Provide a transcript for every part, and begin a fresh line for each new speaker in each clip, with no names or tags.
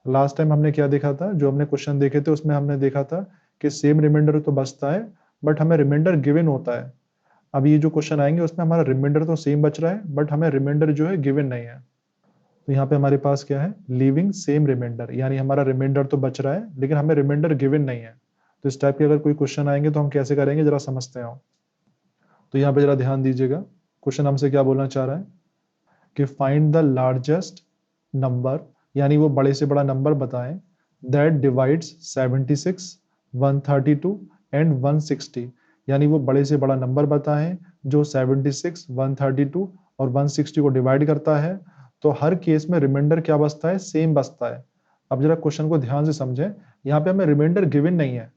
Last time हमने क्या देखा था, जो हमने क्वेश्चन देखे थे उसमें हमने देखा था कि सेम रिमाइंडर तो बचता है बट हमें रिमाइंडर गिवन होता है। अब ये जो क्वेश्चन आएंगे उसमें हमारा रिमाइंडर तो सेम बच रहा है बट हमें रिमाइंडर जो है गिवन नहीं है। तो यहाँ पे हमारे पास क्या है, लीविंग सेम रिमाइंडर, यानी हमारा रिमाइंडर तो बच रहा है लेकिन हमें रिमाइंडर गिवन नहीं है। तो इस टाइप के अगर कोई क्वेश्चन आएंगे तो हम कैसे करेंगे जरा समझते हैं। तो यहाँ पे जरा ध्यान दीजिएगा, क्वेश्चन हमसे क्या बोलना चाह रहा है कि फाइंड द लार्जेस्ट नंबर, यानी वो बड़े से बड़ा नंबर बताएं दैट डिवाइड्स 76, 132 एंड 160। यानी वो बड़े से बड़ा नंबर बताएं जो 76, 132 और 160 को डिवाइड करता है। तो हर केस में रिमाइंडर क्या बचता है, सेम बचता है। अब जरा क्वेश्चन को ध्यान से समझें, यहाँ पे हमें रिमाइंडर गिवन नहीं है,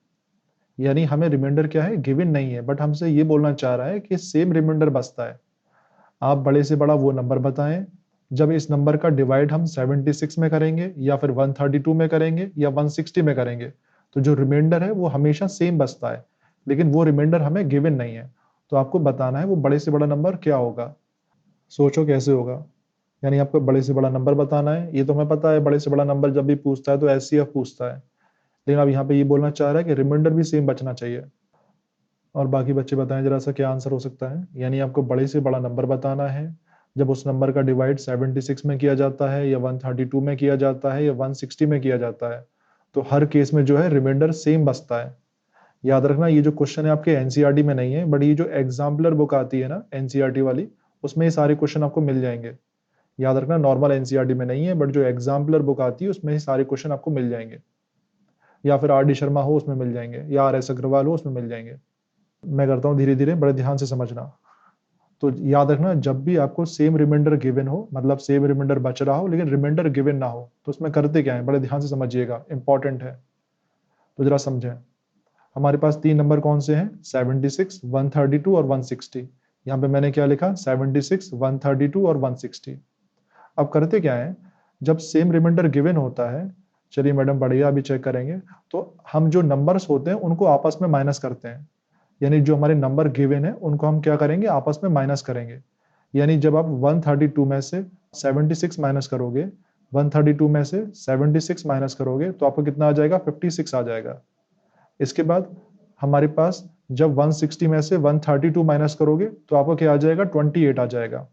यानी हमें रिमाइंडर क्या है, गिवन नहीं है, बट हमसे ये बोलना चाह रहा है कि सेम रिमाइंडर बचता है। आप बड़े से बड़ा वो नंबर बताएं जब इस नंबर का डिवाइड हम 76 में करेंगे या फिर 132 में करेंगे या 160 में करेंगे, तो जो रिमाइंडर है वो हमेशा सेम बचता है, लेकिन वो रिमाइंडर हमें गिवन नहीं है। तो आपको बताना है वो बड़े से बड़ा नंबर क्या होगा। सोचो कैसे होगा, यानी आपको बड़े से बड़ा नंबर बताना है। ये तो हमें पता है बड़े से बड़ा नंबर जब भी पूछता है तो एचसीएफ पूछता है, लेकिन अब यहाँ पे ये बोलना चाह रहा है कि रिमाइंडर भी सेम बचना चाहिए। और बाकी बच्चे बताएं जरा सा क्या आंसर हो सकता है। यानी आपको बड़े से बड़ा नंबर बताना है जब उस नंबर का डिवाइड 76 में किया जाता है या 132 में किया जाता है या 160 में किया जाता है, तो हर केस में जो है रिमाइंडर सेम बचता है। याद रखना ये जो क्वेश्चन है आपके एनसीईआरटी में नहीं है, बट ये जो एग्जाम्पलर बुक आती है ना एनसीईआरटी वाली, उसमें ये सारे क्वेश्चन आपको मिल जाएंगे। याद रखना नॉर्मल एनसीईआरटी में नहीं है, बट जो एग्जाम्पलर बुक आती है उसमें ये सारे क्वेश्चन आपको मिल जाएंगे, या फिर आर डी शर्मा हो उसमें मिल जाएंगे, या आर एस अग्रवाल हो उसमें मिल जाएंगे। मैं करता हूँ धीरे धीरे, बड़े ध्यान से समझना। तो याद रखना जब भी आपको सेम रिमाइंडर गिवन हो, मतलब सेम रिमाइंडर बच रहा हो लेकिन रिमाइंडर गिवन ना हो, तो उसमें करते क्या है, बड़े ध्यान से समझिएगा, इंपॉर्टेंट है। तो जरा समझें, हमारे पास तीन नंबर कौन से हैं, 76, 132 और 160। यहाँ पे मैंने क्या लिखा, 76, 132 और 160। अब करते क्या है, जब सेम रिमाइंडर गिवन होता है, चलिए मैडम बढ़िया अभी चेक करेंगे, तो हम जो नंबर्स होते हैं उनको आपस में माइनस करते हैं। यानी जो हमारे नंबर गिवन है उनको हम क्या करेंगे, आपस में माइनस करेंगे। यानी जब आप 132 में से 76 माइनस करोगे, 132 में से 76 माइनस करोगे तो आपको कितना आ जाएगा, 56 आ जाएगा। इसके बाद हमारे पास जब 160 में से 132 माइनस करोगे तो आपको क्या आ जाएगा, 28 आ जाएगा।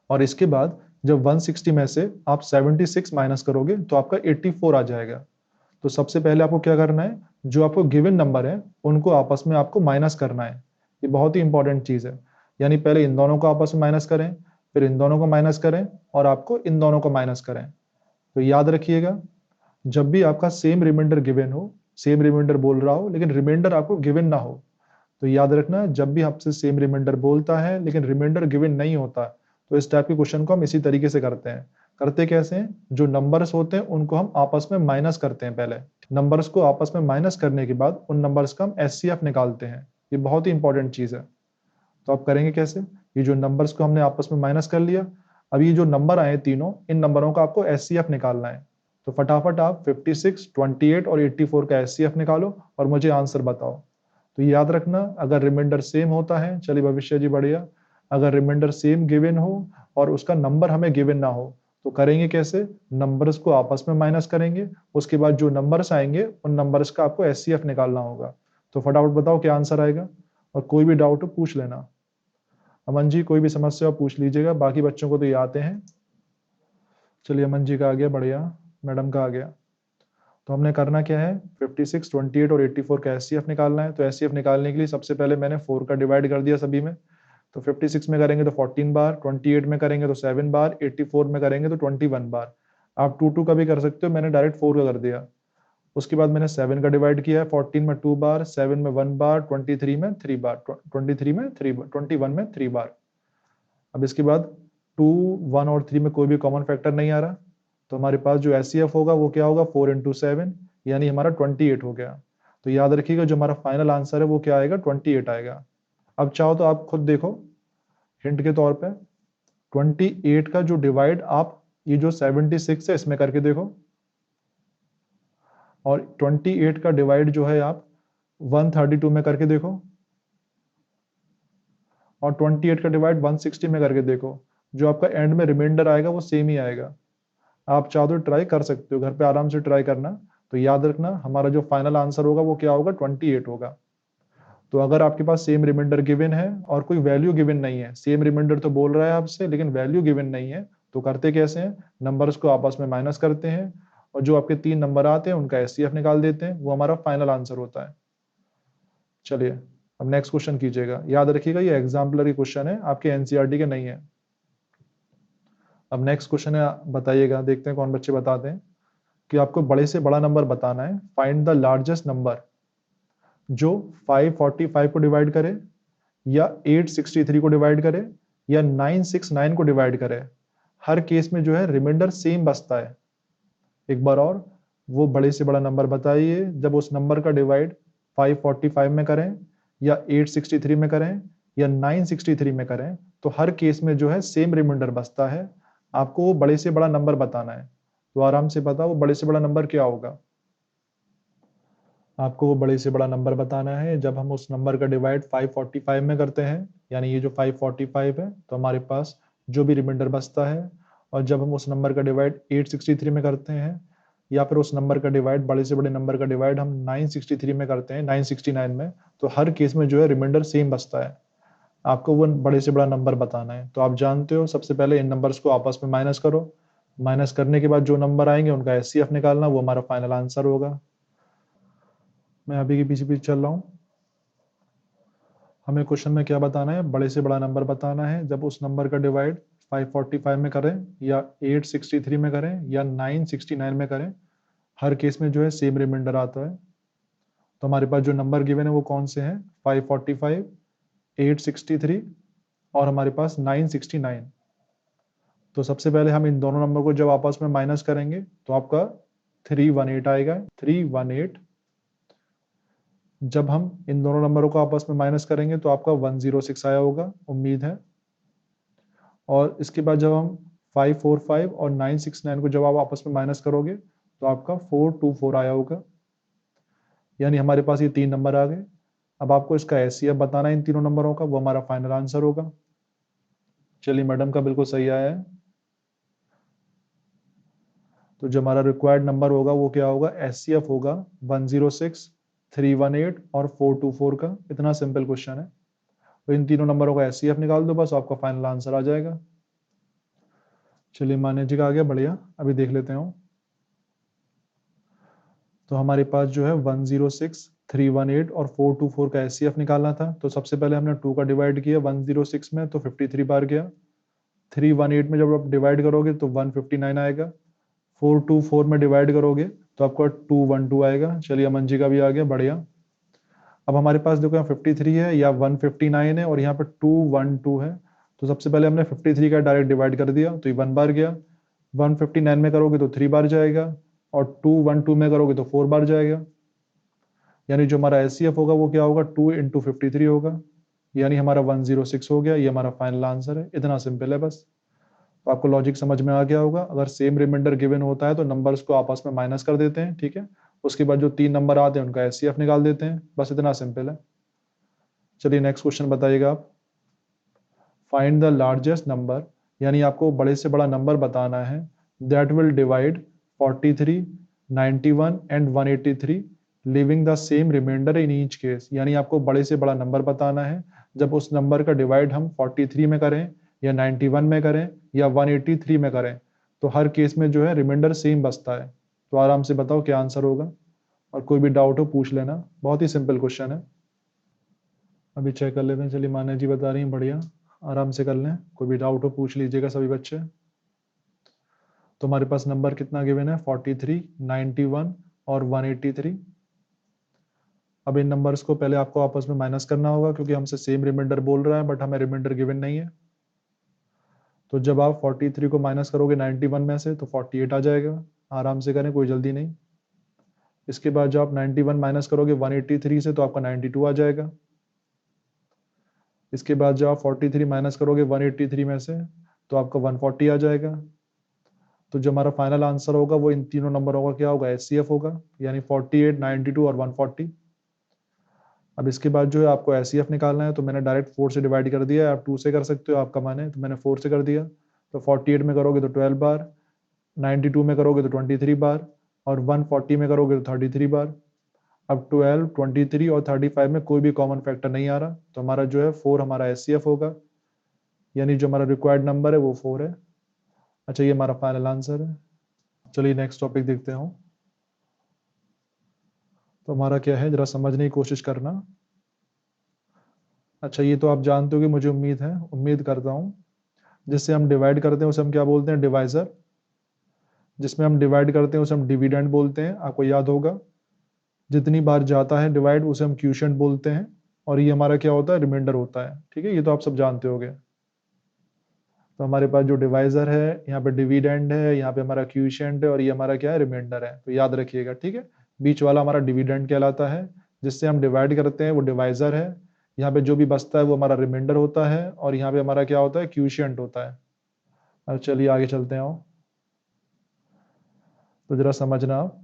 और इसके बाद जब 160 में से आप 76 माइनस करोगे तो आपका 84 आ जाएगा। तो सबसे पहले आपको क्या करना है, जो आपको गिवन नंबर है उनको आपस में आपको माइनस करना है। ये बहुत ही इंपॉर्टेंट चीज है। यानी पहले इन दोनों को आपस में माइनस करें, फिर इन दोनों को माइनस करें, और आपको इन दोनों को माइनस करें। तो याद रखिएगा, जब भी आपका सेम रिमाइंडर गिवन हो, सेम रिमाइंडर बोल रहा हो लेकिन रिमाइंडर आपको गिवन ना हो, तो याद रखना जब भी आपसे सेम रिमाइंडर बोलता है लेकिन रिमाइंडर गिवन नहीं होता, तो इस टाइप के क्वेश्चन को हम इसी तरीके से करते हैं। करते कैसे हैं, जो नंबर्स होते हैं उनको हम आपस में माइनस करते हैं। पहले नंबर्स को आपस में माइनस करने के बाद उन नंबर्स का हम एचसीएफ निकालते हैं। ये बहुत ही इंपॉर्टेंट चीज है। तो आप करेंगे कैसे, ये जो नंबर्स को हमने आपस में माइनस कर लिया, अब ये जो नंबर आए तीनों, इन नंबरों का आपको एचसीएफ निकालना है। तो फटाफट आप 56, 28 और 84 का एचसीएफ निकालो और मुझे आंसर बताओ। तो याद रखना अगर रिमाइंडर सेम होता है, चलिए भविष्य जी बढ़िया, अगर रिमाइंडर सेम गिवन हो और उसका नंबर हमें गिवन ना हो, तो करेंगे कैसे, नंबर्स को आपस में माइनस करेंगे, उसके बाद जो नंबर्स आएंगे उन नंबर्स का आपको एचसीएफ निकालना होगा। तो फटाफट बताओ क्या आंसर आएगा, और कोई भी डाउट हो पूछ लेना। अमन जी कोई भी समस्या हो पूछ लीजिएगा, बाकी बच्चों को तो ये आते हैं। चलिए अमन जी का आ गया, बढ़िया, मैडम का आ गया। तो हमने करना क्या है, 56, 28 और 84 का एचसीएफ निकालना है। तो एचसीएफ निकालने के लिए सबसे पहले मैंने 4 का डिवाइड कर दिया सभी में। तो 56 में करेंगे तो 14 बार, 28 में करेंगे तो 7 बार, 84 में करेंगे तो 21 बार। आप 2 का भी कर सकते हो, मैंने डायरेक्ट 4 का कर दिया। उसके बाद मैंने 7 का डिवाइड किया है, 14 में 2 बार, 7 में 1 बार, 23 में 3 बार, 23 में 3 बार, 21 में 3 बार। अब इसके बाद 2, 1 और 3 में कोई भी कॉमन फैक्टर नहीं आ रहा, तो हमारे पास जो एचसीएफ होगा वो क्या होगा, 4 इंटू 7, यानी हमारा 28 हो गया। तो याद रखिएगा जो हमारा फाइनल आंसर है वो क्या आएगा, 28 आएगा। अब चाहो तो आप खुद देखो हिंट के तौर पे, 28 का जो डिवाइड आप ये जो 76 है इसमें करके देखो, और 28 का डिवाइड जो है आप 132 में करके देखो, और 28 का डिवाइड 160 में करके देखो। जो आपका एंड में रिमाइंडर आएगा वो सेम ही आएगा। आप चाहो तो ट्राई कर सकते हो, घर पे आराम से ट्राई करना। तो याद रखना हमारा जो फाइनल आंसर होगा वो क्या होगा, 28 होगा। तो अगर आपके पास सेम रिमाइंडर गिवन है और कोई वैल्यू गिवन नहीं है, सेम रिमाइंडर तो बोल रहा है आपसे लेकिन वैल्यू गिवन नहीं है, तो करते कैसे हैं, नंबर्स को आपस में माइनस करते हैं और जो आपके 3 नंबर आते हैं उनका एचसीएफ निकाल देते हैं, वो हमारा फाइनल आंसर होता है। चलिए अब नेक्स्ट क्वेश्चन कीजिएगा, याद रखिएगा ये एग्जाम्पलरी क्वेश्चन है, आपके एनसीईआरटी के नहीं है। अब नेक्स्ट क्वेश्चन है, बताइएगा, देखते हैं कौन बच्चे बताते हैं कि आपको बड़े से बड़ा नंबर बताना है। फाइंड द लार्जेस्ट नंबर जो 545 को डिवाइड करे या 863 को डिवाइड करे या 969 को डिवाइड करे। हर केस में जो है रिमाइंडर सेम बचता है। एक बार और, वो बड़े से बड़ा नंबर बताइए जब उस नंबर का डिवाइड 545 में करें या 863 में करें या 963 में करें, तो हर केस में जो है सेम रिमाइंडर बचता है। आपको वो बड़े से बड़ा नंबर बताना है। तो आराम से बताओ वो बड़े से बड़ा नंबर क्या होगा। आपको वो बड़े से बड़ा नंबर बताना है जब हम उस नंबर का डिवाइड 545 में करते हैं, यानी ये जो 545 है, तो हमारे पास जो भी रिमाइंडर बचता है। और जब हम उस नंबर का डिवाइड 863 में करते हैं या फिर उस नंबर का डिवाइड, बड़े से बड़े नंबर का डिवाइड हम 963 में करते हैं, 969 में, तो हर केस में जो है रिमाइंडर सेम बचता है। आपको वो बड़े से बड़ा नंबर बताना है। तो आप जानते हो सबसे पहले इन नंबर्स को आपस में माइनस करो, माइनस करने के बाद जो नंबर आएंगे उनका एचसीएफ निकालना, वो हमारा फाइनल आंसर होगा। मैं अभी के पीछे पीछे चल रहा हूँ। हमें क्वेश्चन में क्या बताना है, बड़े से बड़ा नंबर बताना है जब उस नंबर का डिवाइड 545 में करें या 863 में करें या 969 में करें। हर केस में जो है सेम रिमाइंडर आता है। तो हमारे पास जो नंबर गिवन है वो कौन से हैं, 545, 863 और हमारे पास 969। तो सबसे पहले हम इन दोनों नंबर को जब आपस में माइनस करेंगे तो आपका 318 आएगा, 318। जब हम इन दोनों नंबरों को आपस में माइनस करेंगे तो आपका 106 आया होगा, उम्मीद है। और इसके बाद जब हम 545 और 969 को जब आप आपस में माइनस करोगे तो आपका 424 आया होगा। यानी हमारे पास ये 3 नंबर आ गए। अब आपको इसका एचसीएफ बताना है इन तीनों नंबरों का, वो हमारा फाइनल आंसर होगा। चलिए मैडम का बिल्कुल सही आया है। तो जो हमारा रिक्वायर्ड नंबर होगा वो क्या होगा, एचसीएफ होगा 106, 318 और 424 का। इतना सिंपल क्वेश्चन है। तो इन तीनों नंबरों का एचसीएफ निकाल दो, बस आपका फाइनल आंसर आ जाएगा। चलिए मान्य जी का आ गया, बढ़िया। अभी देख लेते हैं। तो हमारे पास जो है 106, 318 और 424 का एचसीएफ निकालना था। तो सबसे पहले हमने 2 का डिवाइड किया 106 में, तो 53 बार गया। 318 में जब आप डिवाइड करोगे तो 159 आएगा। 424 में डिवाइड करोगे तो आपका 212 आएगा। चलिए अमन जी का भी आ गया, बढ़िया। अब हमारे पास देखो यहाँ 53 है या 159 है और यहाँ पर 212 है। तो सबसे पहले हमने 53 का डायरेक्ट डिवाइड कर दिया, तो ये 1 बार गया। 159 में करोगे तो 3 बार जाएगा और 212 में करोगे तो 4 बार जाएगा। यानी जो हमारा एचसीएफ होगा वो क्या होगा, 2 × 53 होगा। यानी हमारा 106 हो गया। ये हमारा फाइनल आंसर है। इतना सिंपल है बस। तो आपको लॉजिक समझ में आ गया होगा। अगर सेम रिमाइंडर गिवन होता है तो नंबर्स को आपस में माइनस कर देते हैं, ठीक है। उसके बाद जो 3 नंबर आते हैं उनका एचसीएफ निकाल देते हैं, बस इतना सिंपल है। चलिए नेक्स्ट क्वेश्चन बताइएगा आप। फाइंड द लार्जेस्ट नंबर, यानी आपको बड़े से बड़ा नंबर बताना है, that will divide 43, 91 and 183 leaving the same remainder in each case. यानी आपको बड़े से बड़ा नंबर बताना है जब उस नंबर का डिवाइड हम 43 में करें या 91 में करें या 183 में करें, तो हर केस में जो है रिमाइंडर सेम बचता है। तो आराम से बताओ क्या आंसर होगा, और कोई भी डाउट हो पूछ लेना। बहुत ही सिंपल क्वेश्चन है। अभी चेक कर लेते हैं। चलिए मान्या जी बता रही हैं, बढ़िया। आराम से कर लें, कोई भी डाउट हो पूछ लीजिएगा सभी बच्चे। तो हमारे पास नंबर कितना गिवन है, 43, 91 और 183। अब इन नंबर्स को पहले आपको आपस में माइनस करना होगा क्योंकि हमसे सेम रिमाइंडर बोल रहा है बट हमें रिमाइंडर गिवन नहीं है। तो जब आप 43 को माइनस करोगे 91 में से तो 48 आ जाएगा। आराम से करें, कोई जल्दी नहीं। इसके बाद जब आप 91 माइनस करोगे 183 से तो आपका 92 आ जाएगा। इसके बाद जब आप 43 माइनस करोगे 183 में से तो आपका 140 आ जाएगा। तो जो हमारा फाइनल आंसर होगा वो इन तीनों नंबरों का क्या होगा, एचसीएफ होगा, यानी 48, 92 और 140। अब इसके बाद जो है आपको एचसीएफ निकालना है, तो मैंने डायरेक्ट 4 से डिवाइड कर दिया है। आप 2 से कर सकते हो, आपका मन है, तो मैंने 4 से कर दिया। तो 48 में करोगे तो 12 बार, 92 में करोगे तो 23 बार, और 140 में करोगे तो 33 बार। अब 12, 23 और 35 में कोई भी कॉमन फैक्टर नहीं आ रहा, तो हमारा जो है 4 हमारा एचसीएफ होगा, यानी जो हमारा रिक्वायर्ड नंबर है वो 4 है। अच्छा, ये हमारा फाइनल आंसर है। चलिए नेक्स्ट टॉपिक देखते हैं। तो हमारा क्या है, जरा समझने की कोशिश करना। अच्छा, ये तो आप जानते हो कि मुझे उम्मीद करता हूँ, जिससे हम डिवाइड करते हैं उसे हम क्या बोलते हैं, डिवाइजर। जिसमें हम डिवाइड करते हैं उसे हम डिविडेंड बोलते हैं, आपको याद होगा। जितनी बार जाता है डिवाइड उसे हम क्यूशेंट बोलते हैं, और ये हमारा क्या होता है, रिमाइंडर होता है। ठीक है, ये तो आप सब जानते होगे। तो हमारे पास जो डिवाइजर है, यहाँ पे डिविडेंड है, यहाँ पे हमारा क्यूशेंट है, और ये हमारा क्या है, रिमाइंडर है। तो याद रखिएगा, ठीक है। बीच वाला हमारा डिविडेंड कहलाता है, जिससे हम डिवाइड करते हैं वो डिवाइजर है। यहाँ पे जो भी बचता है वो हमारा रिमाइंडर होता है, और यहाँ पे हमारा क्या होता है, क्यूशेंट होता है। अब चलिए आगे चलते हैं। तो जरा समझना आप।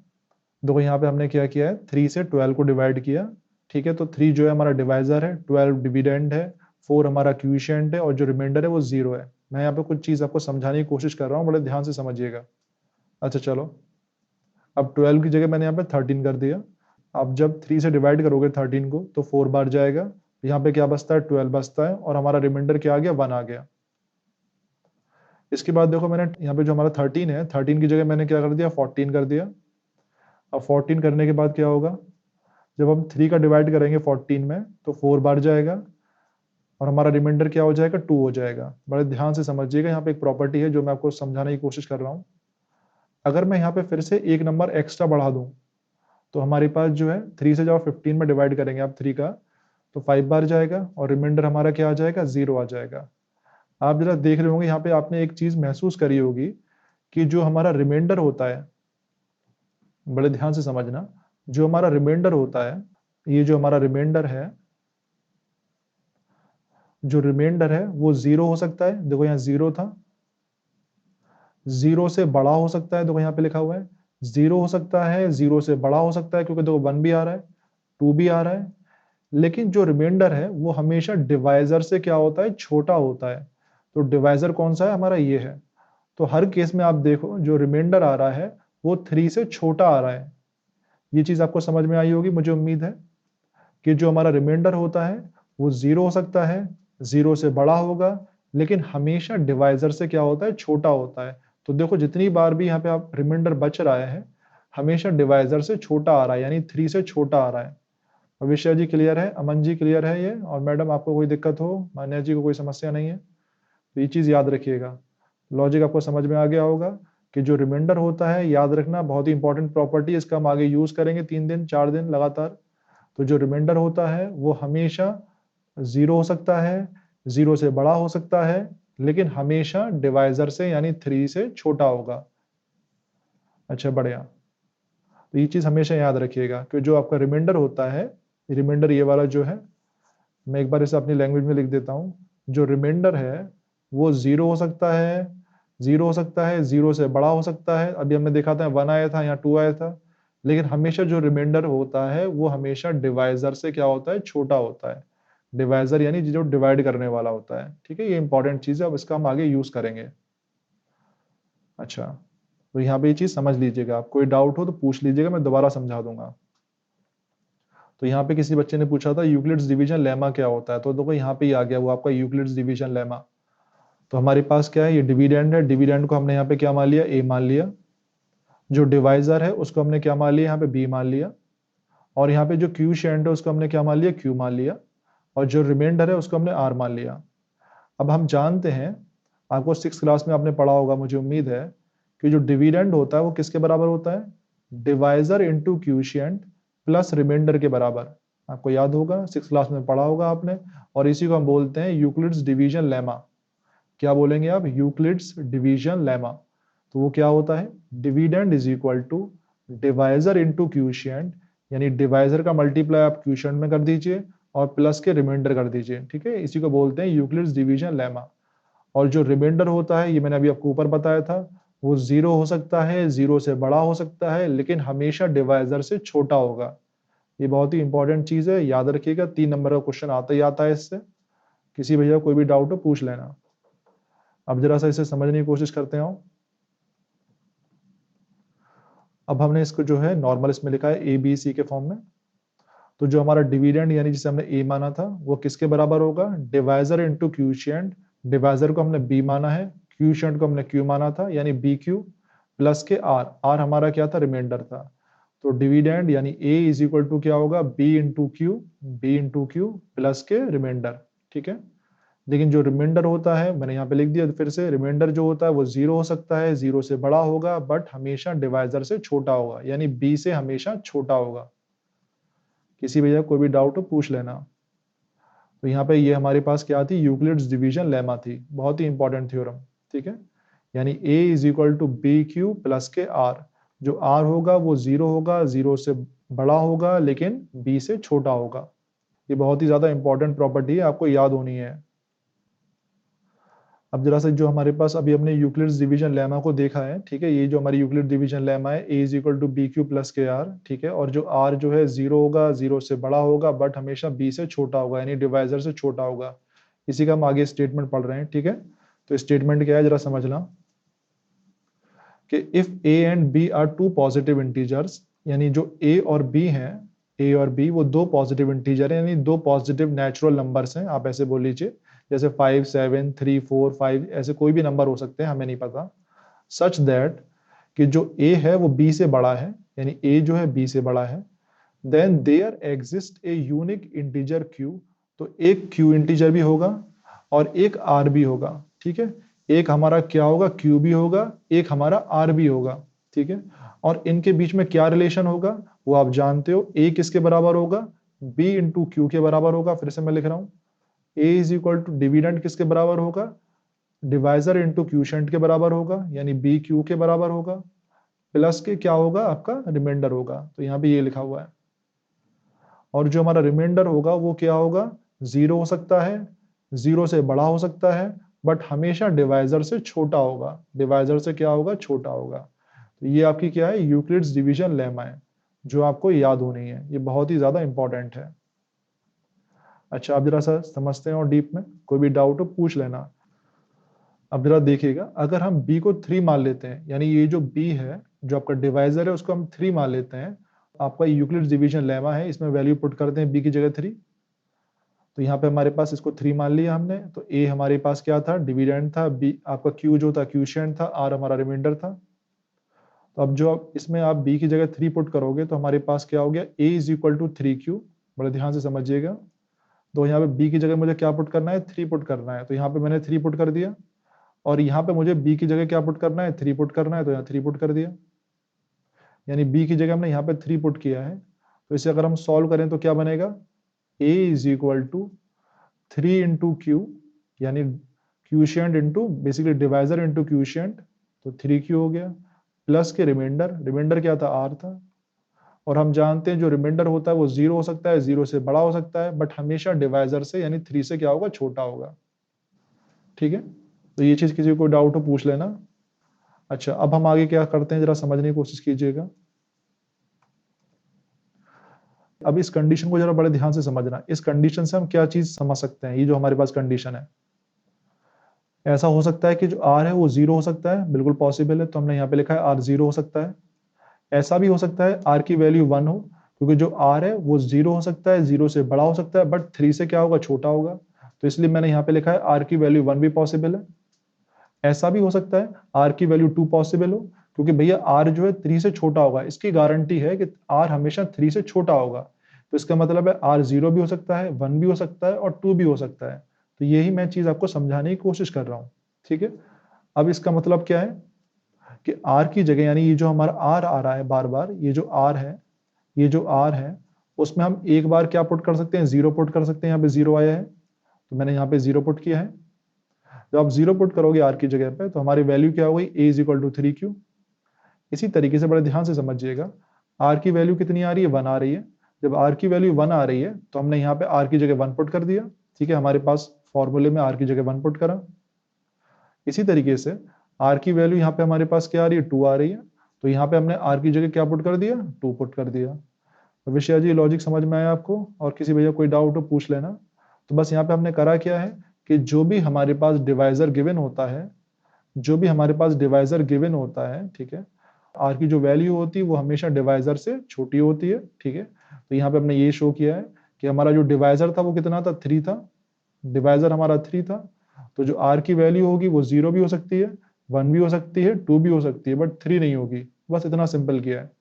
देखो यहाँ पे हमने क्या किया है, 3 से 12 को डिवाइड किया। ठीक है, तो 3 जो है हमारा डिवाइजर है, 12 डिविडेंड है, 4 हमारा क्यूशिएंट है, और जो रिमाइंडर है वो 0 है। मैं यहाँ पे कुछ चीज आपको समझाने की कोशिश कर रहा हूँ, बड़े ध्यान से समझिएगा। अच्छा चलो, अब 12 की जगह मैंने यहाँ पे 13 कर दिया। अब जब 3 से डिवाइड करोगे 13 को तो 4 बार जाएगा। यहाँ पे क्या बचता है, 12 बचता है, और हमारा रिमाइंडर क्या आ गया, 1 आ गया। इसके बाद देखो, मैंने यहाँ पे जो हमारा 13 है, 13 की जगह मैंने क्या कर दिया, 14 कर दिया। अब 14 करने के बाद क्या होगा, जब हम 3 का डिवाइड करेंगे 14 में तो 4 बार जाएगा, और हमारा रिमाइंडर क्या हो जाएगा, 2 हो जाएगा। बड़े ध्यान से समझिएगा, यहाँ पे एक प्रॉपर्टी है जो मैं आपको समझाने की कोशिश कर रहा हूँ। अगर मैं यहाँ पे फिर से एक नंबर एक्स्ट्रा बढ़ा दूं, तो हमारे पास जो है 3 से जब आप 15 में डिवाइड करेंगे आप 3 का, तो 5 बार जाएगा, और रिमाइंडर हमारा क्या आ जाएगा, 0 आ जाएगा। आप जरा देख रहे होंगे यहाँ पे, आपने एक चीज महसूस करी होगी कि जो हमारा रिमाइंडर होता है, बड़े ध्यान से समझना, जो हमारा रिमाइंडर होता है, ये जो हमारा रिमाइंडर है, जो रिमाइंडर है वो 0 हो सकता है। देखो यहाँ 0 था, 0 से बड़ा हो सकता है, देखो यहाँ पे लिखा हुआ है 0 हो सकता है, 0 से बड़ा हो सकता है, क्योंकि देखो 1 भी आ रहा है, 2 भी आ रहा है। लेकिन जो रिमाइंडर है वो हमेशा डिवाइजर से क्या होता है, छोटा होता है। तो डिवाइजर कौन सा है हमारा, ये है। तो हर केस में आप देखो, जो रिमाइंडर आ रहा है वो 3 से छोटा आ रहा है। ये चीज आपको समझ में आई होगी, मुझे उम्मीद है कि जो हमारा रिमाइंडर होता है वो 0 हो सकता है, 0 से बड़ा होगा, लेकिन हमेशा डिवाइजर से क्या होता है, छोटा होता है। तो देखो, जितनी बार भी यहाँ पे आप रिमाइंडर बच रहा है, हमेशा डिवाइजर से छोटा आ रहा है, यानी 3 से छोटा आ रहा है। भविष्य जी क्लियर है, अमन जी क्लियर है ये, और मैडम आपको कोई दिक्कत हो, मान्या जी को कोई समस्या नहीं है, तो ये चीज याद रखिएगा। लॉजिक आपको समझ में आ गया होगा कि जो रिमाइंडर होता है, याद रखना, बहुत ही इंपॉर्टेंट प्रॉपर्टी, इसका हम आगे यूज करेंगे 3 दिन 4 दिन लगातार। तो जो रिमाइंडर होता है वो हमेशा 0 हो सकता है, 0 से बड़ा हो सकता है, लेकिन हमेशा डिवाइजर से यानी 3 से छोटा होगा। अच्छा बढ़िया, तो ये चीज हमेशा याद रखिएगा कि जो आपका रिमाइंडर होता है, रिमाइंडर ये वाला जो है, मैं एक बार इसे अपनी लैंग्वेज में लिख देता हूँ। जो रिमाइंडर है वो 0 हो सकता है, 0 हो सकता है, 0 से बड़ा हो सकता है। अभी हमने देखा था 1 आया था, यहाँ 2 आया था, लेकिन हमेशा जो रिमाइंडर होता है वो हमेशा डिवाइजर से क्या होता है, छोटा होता है। डिवाइजर यानी जो डिवाइड करने वाला होता है। ठीक है, ये इंपॉर्टेंट चीज है, अब इसका हम आगे यूज करेंगे। अच्छा, तो यहाँ पे ये चीज समझ लीजिएगा, आप कोई डाउट हो तो पूछ लीजिएगा, मैं दोबारा समझा दूंगा। तो यहाँ पे किसी बच्चे ने पूछा था यूक्लिड्स डिवीजन लेमा क्या होता है, तो देखो यहाँ पे ही आ गया वो आपका यूक्लिड्स डिवीजन लेमा। तो हमारे पास क्या है, ये डिविडेंड है, डिविडेंड को हमने यहाँ पे क्या मान लिया, ए मान लिया। जो डिवाइजर है उसको हमने क्या मान लिया, यहाँ पे बी मान लिया। और यहाँ पे जो क्यूशिएंट है उसको हमने क्या मान लिया, क्यू मान लिया। और जो रिमाइंडर है उसको हमने आर मान लिया। अब हम जानते हैं, आपको 6 क्लास में आपने पढ़ा होगा, मुझे उम्मीद है, कि जो डिविडेंड होता है वो किसके बराबर होता है, डिवाइजर इंटू क्यूशिएंट प्लस रिमाइंडर के बराबर। आपको याद होगा, 6 क्लास में पढ़ा होगा आपने, और इसी को हम बोलते हैं यूक्लिड्स डिवीजन लेमा। क्या बोलेंगे आप, यूक्लिड्स डिवीजन लेमा। तो वो क्या होता है, dividend is equal to divisor into quotient, यानी डिवाइजर का मल्टीप्लाई आप क्यूशिएंट में कर दीजिए और प्लस के रिमाइंडर कर दीजिए। ठीक है, इसी को बोलते हैं यूक्लिड्स डिवीजन लेमा। और जो रिमाइंडर होता है, ये मैंने अभी आपको ऊपर बताया था, वो 0 हो सकता है, 0 से बड़ा हो सकता है, लेकिन हमेशा डिवाइजर से छोटा होगा। ये बहुत ही इंपॉर्टेंट चीज है, याद रखिएगा, 3 नंबर का क्वेश्चन आता ही आता है इससे। किसी भैया कोई भी डाउट हो पूछ लेना। अब जरा सा इसे समझने की कोशिश करते हैं। अब हमने इसको जो है नॉर्मल इसमें लिखा है ABC के फॉर्म में। तो जो हमारा डिविडेंड यानी जिसे हमने A माना था वो किसके बराबर होगा, डिवाइजर इंटू क्यूशिएंट। डिवाइजर को हमने B माना है, क्यूशिएंट को हमने Q माना था, यानी BQ प्लस के R हमारा क्या था, रिमाइंडर था। तो डिविडेंड यानी A इज इक्वल टू क्या होगा, B इंटू क्यू प्लस के रिमाइंडर। ठीक है, लेकिन जो रिमाइंडर होता है मैंने यहाँ पे लिख दिया फिर से, रिमाइंडर जो होता है वो 0 हो सकता है, 0 से बड़ा होगा, बट हमेशा डिवाइजर से छोटा होगा, यानी B से हमेशा छोटा होगा। किसी भैया कोई भी डाउट हो पूछ लेना। तो यहाँ पे ये हमारे पास क्या थी, यूक्लिड्स डिवीजन लेमा थी, बहुत ही इंपॉर्टेंट थ्योरम। ठीक है, यानी A is equal to BQ plus के R। जो R होगा वो 0 होगा, 0 से बड़ा होगा लेकिन B से छोटा होगा। ये बहुत ही ज्यादा इंपॉर्टेंट प्रॉपर्टी है, आपको याद होनी है। अब जरा सा जो हमारे पास अभी हमने यूक्लिड्स डिवीजन लेमा को देखा है, ठीक है, ये जो हमारी यूक्लिड डिवीजन लेमा है, A is equal to BQ plus के R। ठीक है, और जो R जो है 0 होगा, 0 से बड़ा होगा, बट हमेशा B से छोटा होगा, यानी डिवाइजर से छोटा होगा। इसी का हम आगे स्टेटमेंट पढ़ रहे हैं। ठीक है, तो स्टेटमेंट क्या है जरा समझना, कि if A and B are two positive integers, यानी जो A और B हैं, A और B वो दो पॉजिटिव इंटीजर हैं, यानी दो पॉजिटिव नेचुरल नंबर्स हैं, आप ऐसे बोल लीजिए, जैसे 5, 7, 3, 4, 5, ऐसे कोई भी नंबर हो सकते हैं, हमें नहीं पता। सच दैट कि जो A है वो B से बड़ा है, यानी A जो है B से बड़ा है, then there exist a unique integer Q। तो एक Q इंटीजर भी होगा और एक R भी होगा। ठीक है, एक हमारा क्या होगा, Q भी होगा, एक हमारा R भी होगा। ठीक है, और इनके बीच में क्या रिलेशन होगा वो आप जानते हो, A किसके बराबर होगा, B इंटू क्यू के बराबर होगा। फिर से मैं लिख रहा हूं, A is equal to dividend किसके बराबर होगा, डिवाइजर इंटू क्यूशेंट के बराबर होगा, यानी B Q के बराबर होगा, प्लस के क्या होगा, आपका रिमाइंडर होगा। तो यहाँ पे ये लिखा हुआ है, और जो हमारा रिमाइंडर होगा वो क्या होगा, 0 हो सकता है, 0 से बड़ा हो सकता है, बट हमेशा डिवाइजर से छोटा होगा, डिवाइजर से क्या होगा, छोटा होगा। तो ये आपकी क्या है, यूक्लिड्स डिवीजन लेमा है, जो आपको याद होनी है, ये बहुत ही ज्यादा इंपॉर्टेंट है। अच्छा, अब जरा सा समझते हैं और डीप में, कोई भी डाउट हो पूछ लेना। अब जरा देखिएगा, अगर हम b को 3 मान लेते हैं, यानी ये जो b है, जो आपका डिवाइजर है, उसको हम 3 मान लेते हैं, आपका यूक्लिड्स डिवीजन लेमा है, इसमें वैल्यू पुट करते हैं b की जगह 3। तो यहाँ पे हमारे पास इसको 3 मान लिया हमने, तो a हमारे पास क्या था, डिविडेंड था, b आपका q जो था क्यूशिएंट था, r हमारा रिमाइंडर था। तो अब जो इसमें आप b की जगह 3 पुट करोगे तो हमारे पास क्या हो गया, a is equal to 3q। बड़े ध्यान से समझिएगा, तो यहाँ पे b की जगह मुझे क्या पुट करना है, 3 पुट करना है, तो यहाँ पे मैंने 3 पुट कर दिया, और यहाँ पे मुझे b की जगह क्या पुट करना है, 3 पुट करना है, तो यहाँ 3 पुट कर दिया, यानी b की जगह हमने यहाँ पे 3 पुट किया है। तो इसे अगर हम सॉल्व करें तो क्या बनेगा, a is equal to 3 into क्यू, यानी quotient into basically divisor into quotient, तो 3q हो गया, प्लस के रिमाइंडर, रिमाइंडर क्या था, r था। और हम जानते हैं जो रिमाइंडर होता है वो 0 हो सकता है, 0 से बड़ा हो सकता है, बट हमेशा डिवाइजर से यानी 3 से क्या होगा, छोटा होगा। ठीक है, तो ये चीज किसी को डाउट हो पूछ लेना। अच्छा, अब हम आगे क्या करते हैं, जरा समझने की कोशिश कीजिएगा। अब इस कंडीशन को जरा बड़े ध्यान से समझना, इस कंडीशन से हम क्या चीज समझ सकते हैं, ये जो हमारे पास कंडीशन है, ऐसा हो सकता है कि जो r है वो 0 हो सकता है, बिल्कुल पॉसिबल है, तो हमने यहाँ पे लिखा है r 0 हो सकता है। ऐसा भी हो सकता है r की वैल्यू 1 हो, क्योंकि जो r है वो 0 हो सकता है, 0 से बड़ा हो सकता है, बट 3 से क्या होगा, छोटा होगा, तो इसलिए मैंने यहाँ पे लिखा है r की वैल्यू 1 भी पॉसिबल है। ऐसा भी हो सकता है r की वैल्यू 2 पॉसिबल हो, क्योंकि भैया r जो है 3 से छोटा होगा, इसकी गारंटी है कि r हमेशा 3 से छोटा होगा, तो इसका मतलब है r 0 भी हो सकता है, 1 भी हो सकता है, और 2 भी हो सकता है। तो यही मैं चीज आपको समझाने की कोशिश कर रहा हूँ। ठीक है, अब इसका मतलब क्या है कि r की जगह, यानी ये जो हमारा r आ रहा है बार बार, ये जो r है, ये जो r है, उसमें हम एक बार क्या पुट कर सकते हैं, 0 पुट कर सकते हैं, यहाँ पे 0 आया है, तो मैंने यहाँ पे 0 पुट किया है। जब आप 0 पुट करोगे r की जगह पे, तो हमारी वैल्यू क्या हो गई, a is equal to 3q। इसी तरीके से बड़े ध्यान से समझिएगा, r की वैल्यू कितनी आ रही है, 1 आ रही है। जब r की वैल्यू 1 आ रही है तो हमने यहाँ पे r की जगह 1 पुट कर दिया। ठीक है, हमारे पास फॉर्मूले में r की जगह 1 पुट करा। इसी तरीके से r की वैल्यू यहाँ पे हमारे पास क्या आ रही है, 2 आ रही है, तो यहाँ पे हमने r की जगह क्या पुट कर दिया, 2 पुट कर दिया। तो विषय जी, लॉजिक समझ में आया आपको, और किसी भैया कोई डाउट हो पूछ लेना। तो बस यहाँ पे हमने करा क्या है कि जो भी हमारे पास डिवाइजर गिवन होता है, जो भी हमारे पास डिवाइजर गिवन होता है, ठीक है, आर की जो वैल्यू होती है वो हमेशा डिवाइजर से छोटी होती है, ठीक है। तो यहाँ पे हमने ये शो किया है कि हमारा जो डिवाइजर था वो कितना था, 3 था, डिवाइजर हमारा 3 था। तो जो आर की वैल्यू होगी वो 0 भी हो सकती है, 1 भी हो सकती है, 2 भी हो सकती है, बट 3 नहीं होगी। बस इतना सिंपल किया है।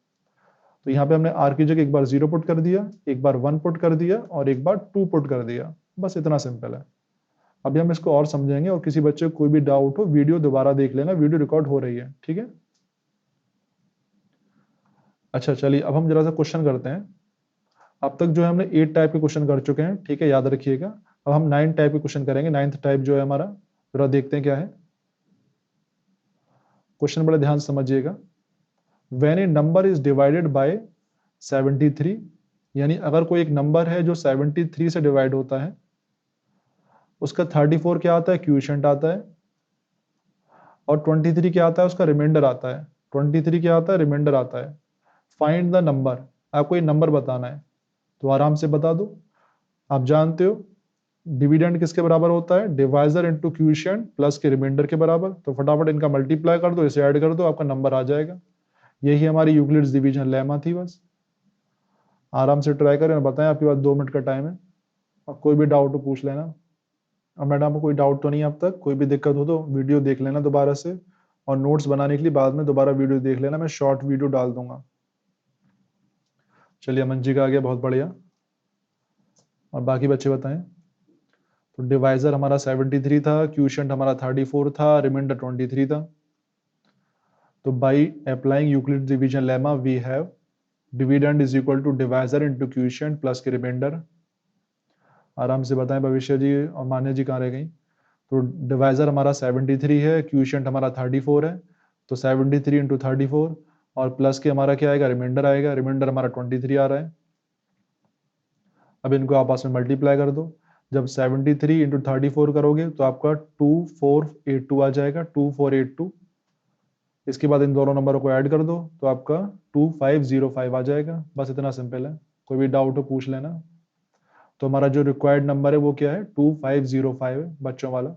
तो यहाँ पे हमने आर की जगह एक बार 0 पुट कर दिया, एक बार 1 पुट कर दिया और एक बार 2 पुट कर दिया। बस इतना सिंपल है। अभी हम इसको और समझेंगे, और किसी बच्चे को कोई भी डाउट हो वीडियो दोबारा देख लेना, वीडियो रिकॉर्ड हो रही है, ठीक है। अच्छा चलिए, अब हम जरा सा क्वेश्चन करते हैं। अब तक जो है हमने 8 टाइप के क्वेश्चन कर चुके हैं, ठीक है, याद रखिएगा। अब हम 9 टाइप के क्वेश्चन करेंगे। 9th टाइप जो है हमारा, जरा देखते हैं क्या है। क्वेश्चन बड़े ध्यान से समझिएगा। When A number is divided by 73, यानी अगर कोई एक नंबर है जो 73 से डिवाइड होता है, उसका 34 क्या आता है, क्वोशिएंट आता है, और 23 क्या आता है, उसका रिमाइंडर आता है। 23 क्या आता है, रिमाइंडर आता है। फाइंड द नंबर, आपको ये नंबर बताना है। तो आराम से बता दो, आप जानते हो डिविडेंड किसके बराबर होता है, डिवाइजर इनटू क्वोशिएंट प्लस के रिमाइंडर के बराबर। तो फटाफट इनका मल्टीप्लाई कर दो, इसे ऐड कर दो, आपका नंबर आ जाएगा। यही हमारी यूक्लिड्स डिवीजन लेमा थी। बस आराम से ट्राई करें और बताएं, आपके पास 2 मिनट का टाइम है। और कोई भी डाउट हो पूछ लेना। और मैडम को कोई डाउट तो नहीं है अब तक, कोई भी दिक्कत हो तो वीडियो देख लेना दोबारा से, और नोट्स बनाने के लिए बाद में दोबारा वीडियो देख लेना, मैं शॉर्ट वीडियो डाल दूंगा। चलिए, अमन जी का आ गया, बहुत बढ़िया। और बाकी बच्चे बताएं। तो डिवाइजर हमारा 73 था, क्वोशिएंट हमारा 34 था, रिमाइंडर 23 था। तो by applying Euclid division lemma we have dividend is equal to divisor into quotient plus के रिमाइंडर। आराम से बताएं भविष्य जी और मान्य जी कहाँ रह गई। तो डिवाइजर हमारा 73 है, क्वोशिएंट हमारा 34 है। तो 73 इंटू 34 और प्लस के हमारा क्या आएगा, रिमाइंडर आएगा। रिमाइंडर हमारा 23 आ रहा है। अब इनको आपस में मल्टीप्लाई कर दो। जब 73 इंटू 34 करोगे तो आपका 2482 आ जाएगा, 2482। इसके बाद इन दोनों नंबरों को ऐड कर दो तो आपका 2505 आ जाएगा। बस इतना सिंपल है। कोई भी डाउट हो पूछ लेना। तो हमारा जो रिक्वायर्ड नंबर है वो क्या है, 2505 है, बच्चों वाला।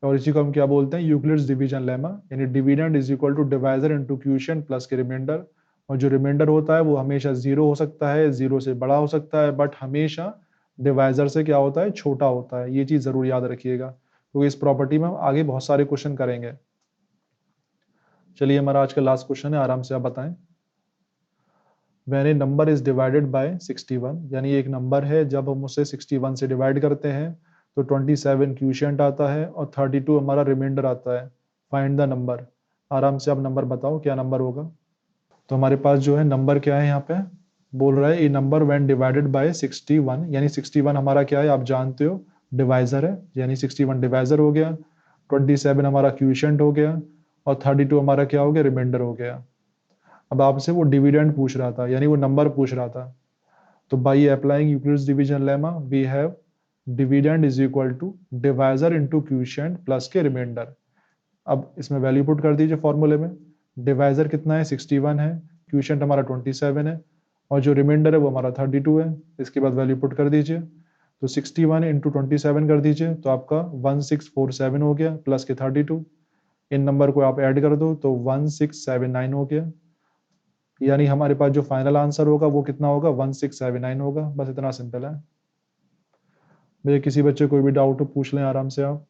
और इसी को हम क्या बोलते हैं, यूक्लिड्स डिवीजन लेमा, यानी dividend is equal to divisor into quotient plus के रिमाइंडर। और जो रिमाइंडर होता है वो हमेशा 0 हो सकता है, 0 से बड़ा हो सकता है, बट हमेशा डिवाइजर से क्या होता है, छोटा होता है। ये चीज जरूर याद रखिएगा, क्योंकि इस प्रॉपर्टी में हम आगे बहुत सारे क्वेश्चन करेंगे। चलिए, हमारा आज का लास्ट क्वेश्चन है, आराम से आप बताएं। When A number is divided by 61, यानी एक नंबर है, जब हम उसे 61 से डिवाइड करते हैं तो 27 क्वोशिएंट आता है और 32 हमारा रिमाइंडर आता है। Find the number. आराम से आप नंबर बताओ, क्या नंबर होगा। तो हमारे पास जो है नंबर क्या है, यहाँ पे बोल रहा है ए नंबर व्हेन डिवाइडेड बाय 61, यानी 61 हमारा क्या है, आप जानते हो डिवाइजर है, यानी 61 डिवाइजर हो गया, 27 हमारा क्वोशिएंट हो गया, और 32 हमारा क्या हो गया, रिमाइंडर हो गया। अब आपसे वो डिविडेंड पूछ रहा था, यानी वो नंबर पूछ रहा था। तो by applying Euclid's division lemma we have dividend is equal to divisor into quotient plus के रिमाइंडर। अब इसमें वैल्यू पुट कर दीजिए फॉर्मूले में। डिवाइजर कितना है, 61 है, क्वोशिएंट हमारा 27 है, और जो रिमाइंडर है वो हमारा 32 है। इसके बाद वैल्यू पुट कर दीजिए। तो 61 इंटू 27 कर दीजिए तो आपका 1647 हो गया, प्लस के 32। इन नंबर को आप ऐड कर दो तो 1679 हो गया। यानी हमारे पास जो फाइनल आंसर होगा वो कितना होगा, 1679 होगा। बस इतना सिंपल है। मेरे किसी बच्चे कोई भी डाउट हो पूछ लें आराम से आप।